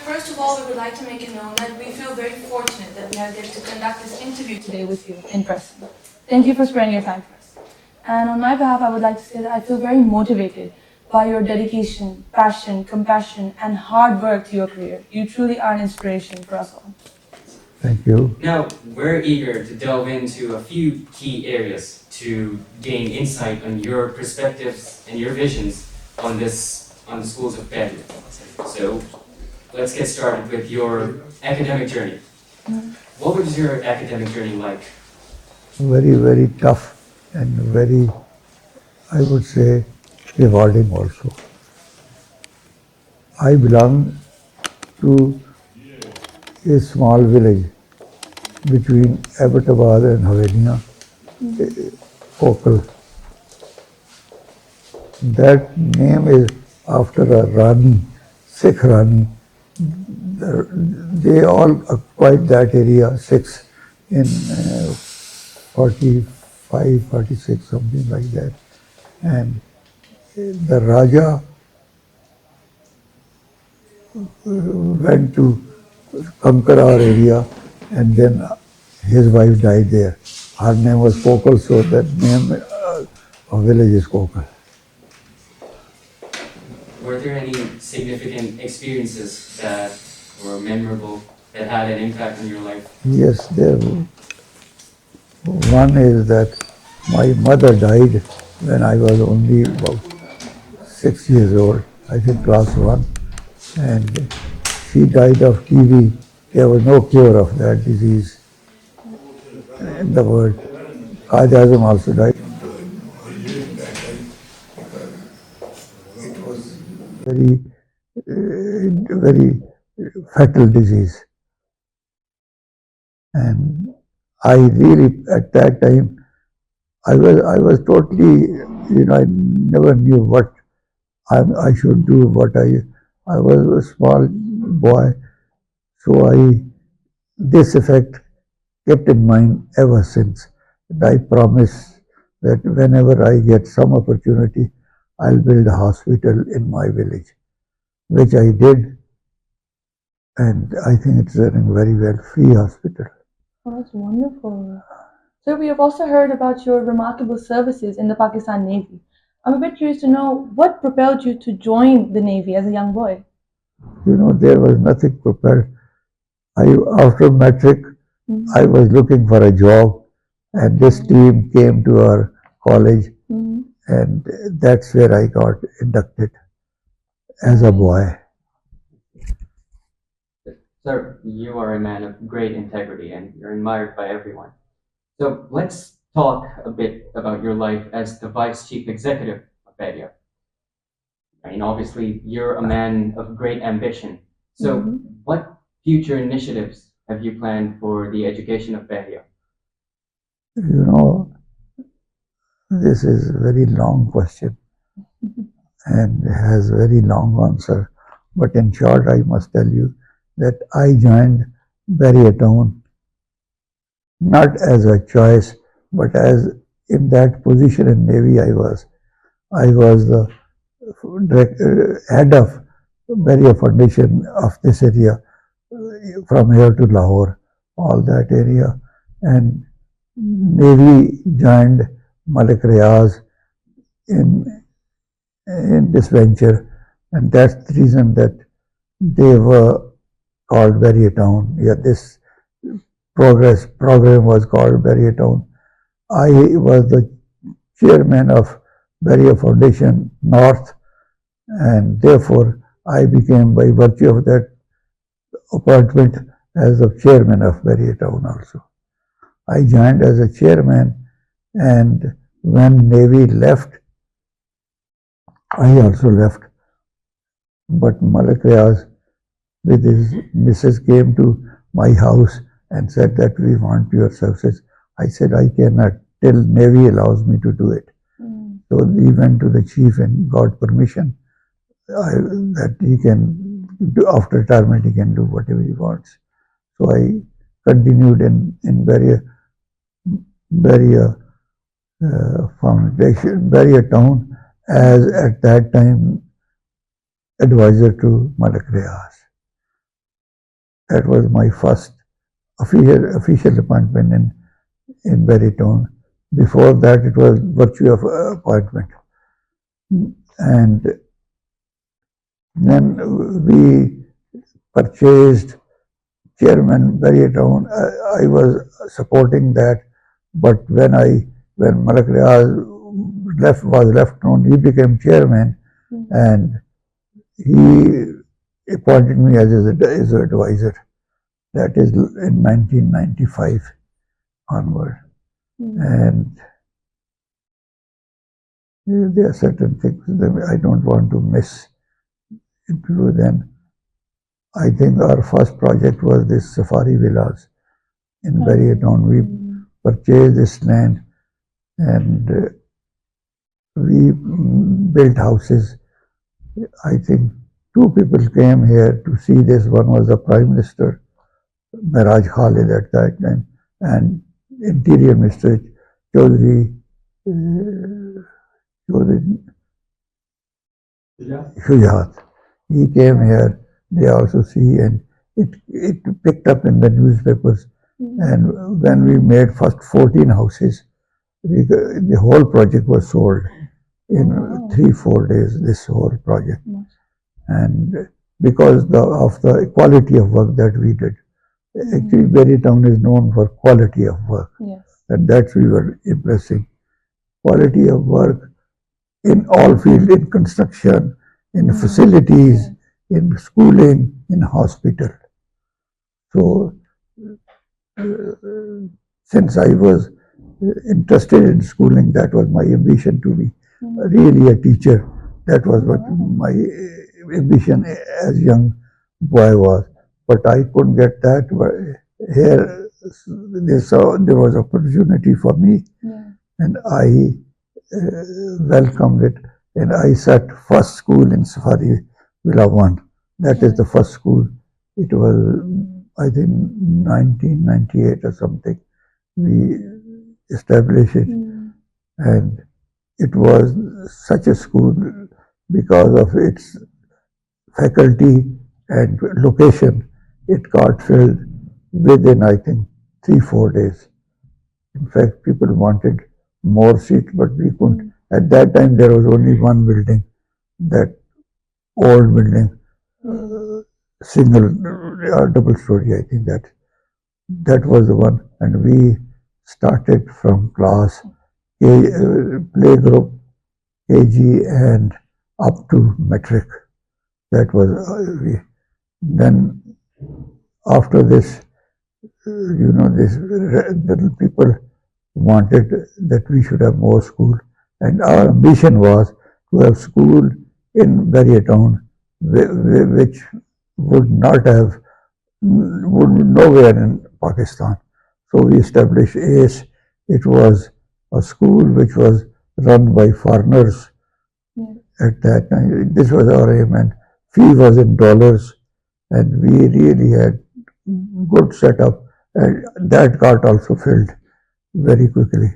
first of all, we would like to make it known that we feel very fortunate that we have get to conduct this interview today with you in person. Thank you for sparing your time for us. And on my behalf, I would like to say that I feel very motivated by your dedication, passion, compassion, and hard work to your career. You truly are an inspiration for us all. Thank you. Now, we're eager to delve into a few key areas to gain insight on your perspectives and your visions on the schools of Bahria. So, let's get started with your academic journey. What was your academic journey like? Very, very tough and very, I would say, rewarding also. I belong to a small village between Abbottabad and Haveliya, Kokal. That name is after a Rani, Sikh Rani. They all occupied that area, Sikhs, in 45, 46, something like that. And the Raja went to conquer our area, and then his wife died there. Her name was Kokal, so that name of village is Kokal. Were there any significant experiences that were memorable, that had an impact on your life? Yes, there. One is that my mother died when I was only about 6 years old, I think class 1, and she died of TB. There was no cure of that disease in the world. Qaid-e-Azam also died. It was very fatal disease. And I really, at that time, I was totally, I never knew what I should do, I was a small boy, so this effect kept in mind ever since. And I promise that whenever I get some opportunity, I'll build a hospital in my village, which I did, and I think it's running very well, free hospital. Oh, that's wonderful. Sir, we have also heard about your remarkable services in the Pakistan Navy. I'm a bit curious to know what propelled you to join the Navy as a young boy. There was nothing prepared. After matric, I was looking for a job, and this team came to our college, and that's where I got inducted as a boy. Sir, you are a man of great integrity and you're admired by everyone. So let's talk a bit about your life as the Vice Chief Executive of Bahria. I mean, obviously, you're a man of great ambition. So what future initiatives have you planned for the education of Bahria? This is a very long question and has a very long answer. But in short, I must tell you that I joined Bahria town not as a choice, but as in that position in Navy I was the head of Bahria Foundation of this area, from here to Lahore, all that area, and Navy joined Malik Riaz in this venture, and that's the reason that they were called Bahria Town. Yeah, this program was called Bahria Town. I was the chairman of Bahria Foundation North, and therefore I became, by virtue of that appointment, as the chairman of Bahria Town also. I joined as a chairman, and when Navy left, I also left. But Malik Riaz with his missus came to my house and said that we want your services. I said I cannot till Navy allows me to do it. So he went to the chief and got permission that he can do, after retirement he can do whatever he wants. So I continued in Bahria Foundation, Bahria Town, as at that time advisor to Malik Riaz. That was my first official appointment in Barrytown. Before that, it was virtue of appointment. And then we purchased chairman Barrytown. I was supporting that, but when Malak Riaz was left known, he became chairman, and he appointed me as his advisor. That is in 1995 onward. And there are certain things that I don't want to miss into. Then I think our first project was this Safari Villas in Bahria. We purchased this land and we built houses. I think two people came here to see this. One was the Prime Minister, Miraj Khalid at that time, and Interior Minister Chaudhry Shujat. He came here, they also see, and it picked up in the newspapers. And when we made first 14 houses, the whole project was sold in 3-4 days, this whole project. And because of the quality of work that we did. Actually, Barrytown is known for quality of work. And that's we were impressing. Quality of work in all fields, in construction, in facilities, in schooling, in hospital. So, since I was interested in schooling, that was my ambition to be really a teacher. That was what my ambition as young boy was. But I couldn't get that. But here, there was opportunity for me, and I welcomed it. And I set first school in Safari Villa 1. That is the first school. It was, I think, 1998 or something. We established it. And it was such a school because of its faculty and location. It got filled within, I think, 3-4 days. In fact, people wanted more seats, but we couldn't. At that time, there was only one building, that old building, single or double story, I think that was the one. And we started from class playgroup, KG, and up to metric. That was then after this, the people wanted that we should have more school, and our ambition was to have school in Bahria, which would nowhere in Pakistan. So we established ACE. It was a school which was run by foreigners at that time. This was our aim, and fee was in dollars, and we really had good setup, and that got also filled very quickly.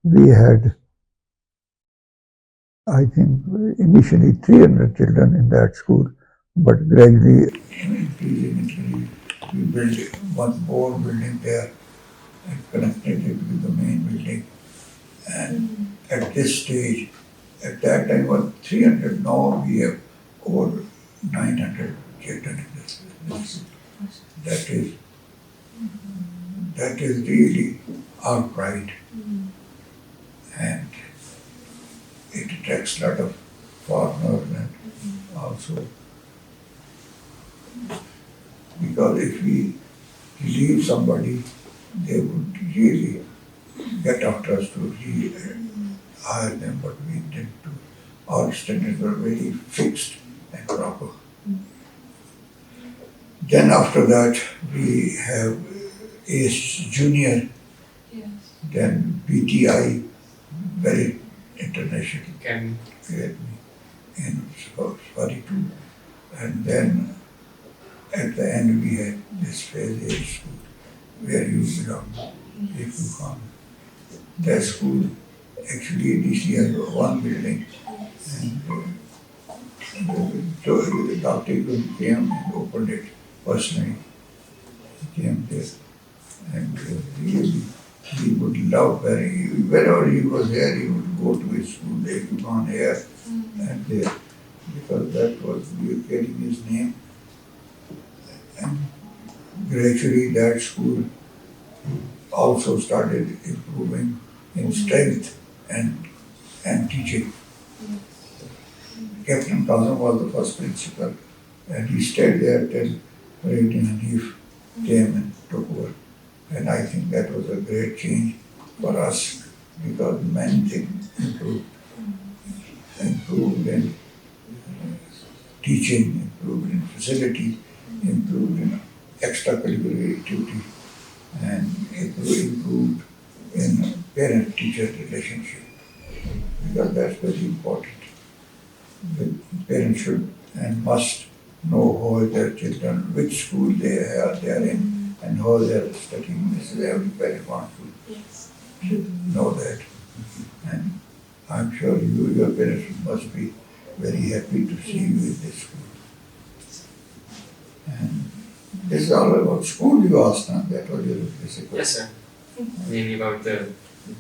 We had, I think, initially 300 children in that school, but gradually we built one more building there and connected it with the main building. And at this stage, at that time was 300, now we have over 900 children in this. That is really our pride. And it attracts a lot of foreigners, and also because if we leave somebody, they would really get after us to hire them, but we didn't do. Our standards were very fixed and proper. Then after that, we have ACE Junior, then BTI, very international academy in Safari 2. And then at the end we had this phase A school, where you belong, if you come. That school actually this year one building, and So Dr. Ikun came and opened it personally. He came there and really he would love wherever he was there, he would go to his school, they took on air and there, because that was we were getting his name. And gradually that school also started improving in strength and teaching. Captain Kazam was the first principal, and he stayed there till Retd Hanif came and took over. And I think that was a great change for us because many things improved in teaching, improved in facility, improved in extracurricular activity, and improved in parent-teacher relationship because that's very important. The parents should and must know how their children, which school they are in, and how they are studying. This is every parent wants to know that. And I'm sure your parents must be very happy to see you in this school. And this is all about school you asked, huh? That was your basic question. Yes, sir. Maybe about the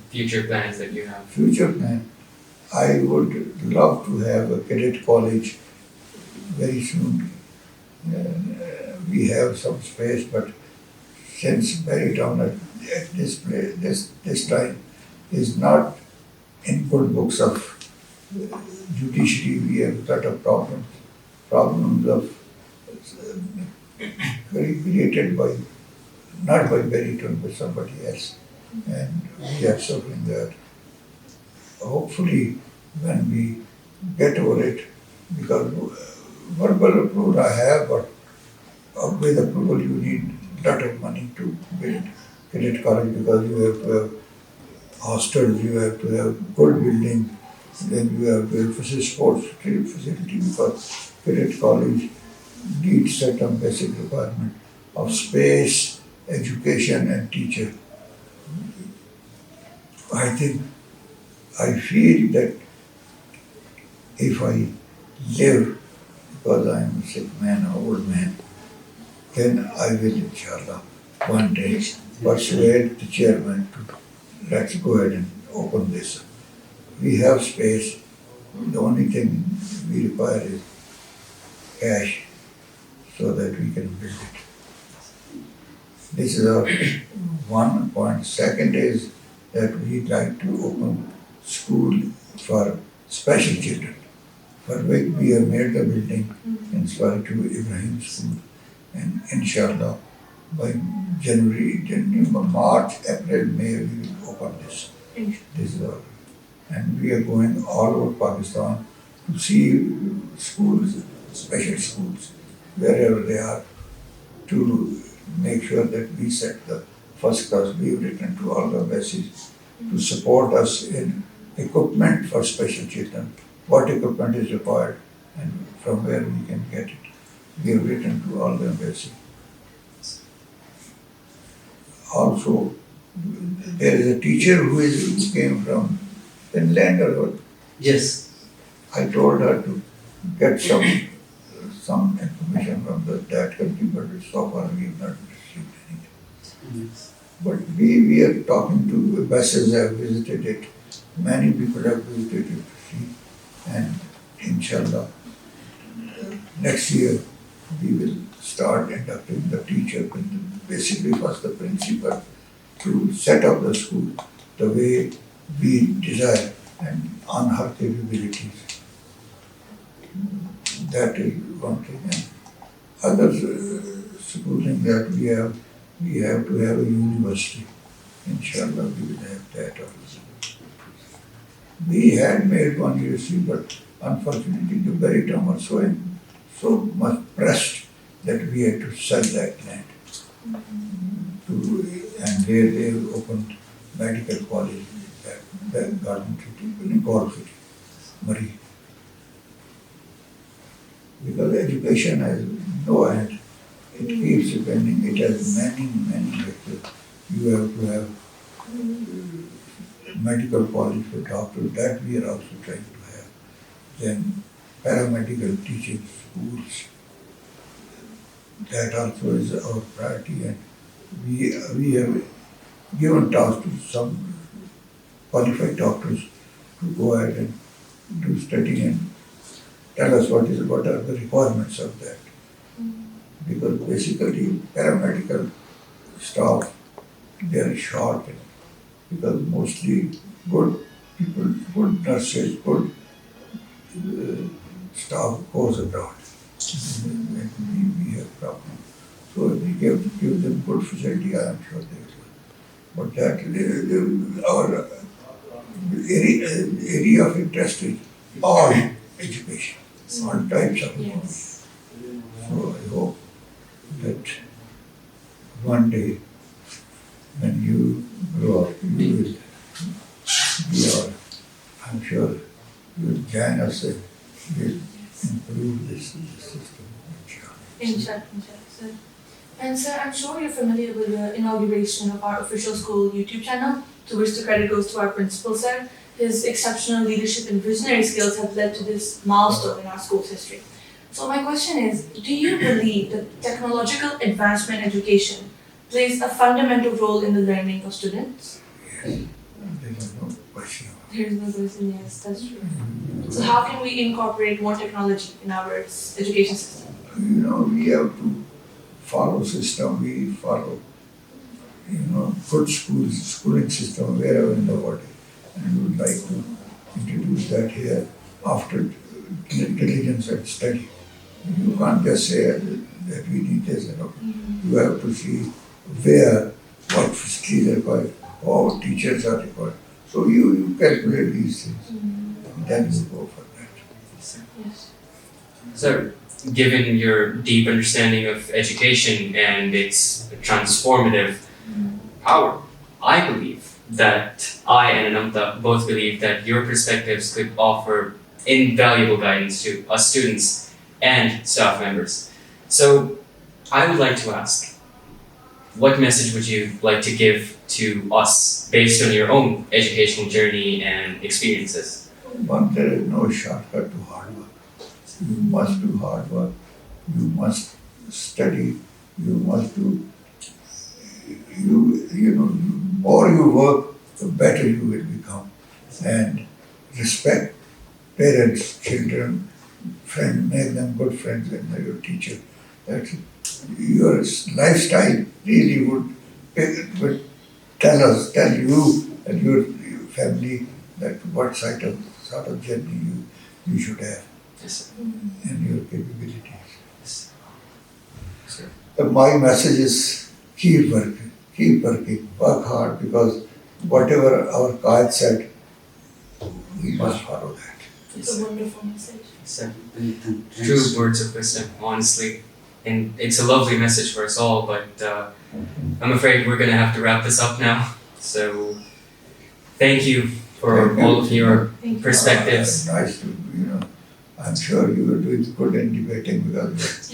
future plans that you have. Future plan. I would love to have a cadet college very soon. We have some space, but since Barrytown at this time is not in good books of judiciary, we have a lot of problems of created by not by Barrytown but somebody else, and we are suffering that. Hopefully, when we get over it, because verbal approval I have, but with approval you need a lot of money to build cadet college because you have to have hostels, you have to have good building, then you have to have sports facility because cadet college needs certain basic requirement of space, education and teacher. I feel that if I live, because I am a sick man, an old man, then I will, inshallah, one day persuade the chairman to let's go ahead and open this. We have space. The only thing we require is cash so that we can build it. This is our one point. Second is that we like to open school for special children, for which we have made the building in Swati Ibrahim School. And inshallah, by March, April, May, we will open this. This is all. And we are going all over Pakistan to see schools, special schools, wherever they are, to make sure that we set the first class. We have written to all the embassies to support us in equipment for special children, what equipment is required and from where we can get it. We have written to all the embassies. Also, there is a teacher who came from Finland or what? Yes. I told her to get some information from that country, but so far we have not received anything. Yes. But we are talking to buses have visited it. Many people have visited it to see. And inshallah, next year we will start inducting the teacher, basically first the principal, to set up the school the way we desire and on her capabilities. That is one thing. And others, supposing that we have to have a university. Inshallah, we will have that also. We had made one university, but unfortunately the Barrytown was so much pressed that we had to sell that land. And there they opened medical college in Garden City, in Gaur City, Murray. Because education has no end. It keeps depending. It has many factors. You have to have medical college for doctors. That we are also trying to have. Then paramedical teaching schools. That also is our priority, and we have given task to some qualified doctors to go ahead and do study and tell us what are the requirements of that. Because basically paramedical staff, they are short, because mostly good people, good nurses, good staff goes abroad. And we have problem. So if we give them good facility, I am sure they will. But that our area of interest is all education, all types of education. Yes. So I hope that one day when you grow up, you will be our, I'm sure you will join us and will improve this system. Inshallah, sir. And sir, I'm sure you're familiar with the inauguration of our official school YouTube channel, to which the credit goes to our principal, sir. His exceptional leadership and visionary skills have led to this milestone in our school's history. So my question is, do you believe that technological advancement education plays a fundamental role in the learning of students? Yes, there is no question. There is no question, yes, that's true. So how can we incorporate more technology in our education system? You know, we have to follow system, we follow, good schooling system wherever in the world. And we would like to introduce that here after diligence and study. You can't just say that we need this, You have to see where, what facilities are required, how teachers are required. So you calculate these things, and then you go for that. Yes. So, given your deep understanding of education and its transformative power, I believe that I and Anamta both believe that your perspectives could offer invaluable guidance to us students and staff members. So, I would like to ask, what message would you like to give to us based on your own educational journey and experiences? One, there is no shortcut to hard work. You must do hard work. You must study. You must do. The more you work, the better you will become. And respect parents, children, friends, make them good friends, and your teacher. That your lifestyle really would tell you and your family that what sort of journey you should have. Yes, And your capabilities. sir. Yes, sir. My message is keep working, work hard, because whatever our guide said, we must follow that. It's a wonderful message. So, true words of wisdom, honestly. And it's a lovely message for us all, but I'm afraid we're going to have to wrap this up now. So, thank you for Thank you. all of your Thank you. perspectives. Nice to, I'm sure you were doing good in debating because